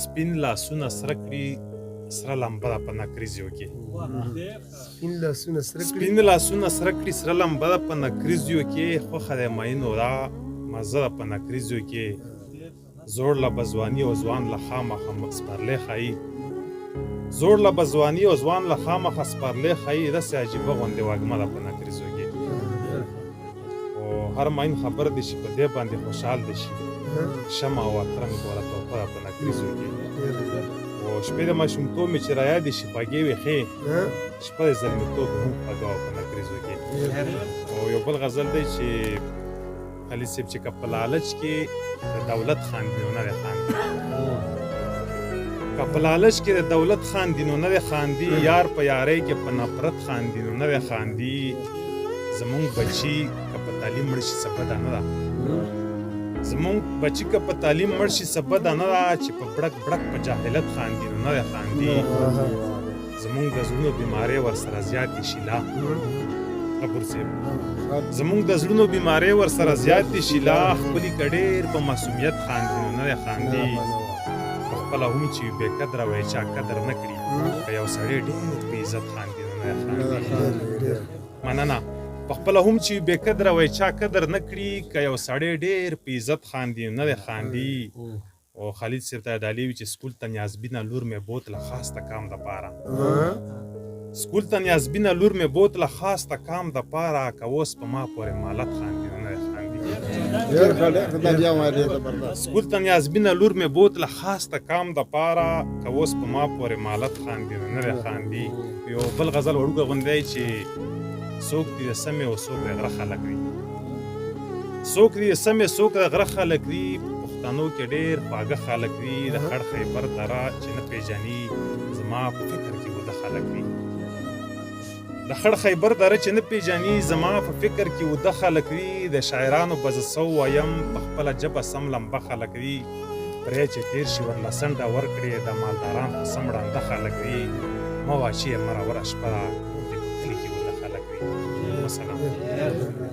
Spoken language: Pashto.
سپین لاسونه سره کړي سره لمبه ده په نکریزیو کې سپین لاسونه سره کړي سپین لاسونه سره کړي سره لمبه ده په نکریزیو کې خوښه د مینو دا مزه ده په نکریزیو کې زوړ له بزواني او ځوان له خامخه سپرلی ښایي زوړ له بزواني او ځوان له خامخه سپرلی ښایي داسې عجیبه غوندې وږمه ده په نکریزیو کې او هر مین خبر دی شي په دې باندې خوشحال دی شي شمع او اترنګ دوله توپه ده په نکریزیو کې او شپې د ماشومتوب مې چې رایادې شي خوږې ویښې شپه د زلمیتوب هم خوږه وه په نکریزو کې او یو بل غزل دی چې خلیل صاحب چې که په لالچ کې د دولت خاندي نو نه دی خاندي که په لالچ کې د دولت خاندي نو نه دی خاندي یار په یارۍ کې په نفرت خاندي نو نه دی خاندي زمونږ بچي که په تعلیم مړ شي څه بده نه ده زمونږ بچي که په تعلیم مړ شي څه بده نه ده چې په بړک بړک په جاهلت خاندي نو نه دی خاندي زمونږ د زړونو بیمارۍ ورسره زیاتې شي لا غفور صاحب زمونږ د زړونو بیمارۍ ورسره زیاتې شي لا ښکلي که ډېر په معصومیت خاندي نو نه دی خاندي په خپله هم چې بې قدره وی چا قدر نه کړي که یو سړی ډېر په عزت خاندي نو نه دی خاندي مننه په خپله هم چې بې قدره وی چا قدر نه کړي که یو سړی ډېر په عزت خاندي نو نه دی خاندي او خالد صاحب ته ډالۍ وي چې سکول ته نیازبینه لور مې بوتله خاص د کام دپاره سکول ته نیازبینه لور مې بوتله خاص د کام دپاره که اوس په ما پورې مالت خاندي نو نه دی خاندي سکول ته نیازبینه لور مې بوتله خاص د کام دپاره که اوس په ما پورې مالت خاندي نو نه دی خاندي یو بل غزل وړوکی غوندی دی چې څوک دې د سمې او څوک د غره خلک وي څوک دې د سمې څوک د غره خلک وي پښتنو کې ډېر خواږه خلک وي د خړ خیبر دره چې نه پېژني زما په فکر کې وده خلک وي د خړ خیبر دره چې نه پېژني زما په فکر کې وده خلک وي د شاعرانو به زه څه ووایم په خپله ژبه سم لمبه خلک وي پرې چې تېر شي ورله سنډه ورکړې د مالداران په سم ړانده خلک وي مه وا چې یې مروره شپه د په کلي کې وده خلک وي وسلام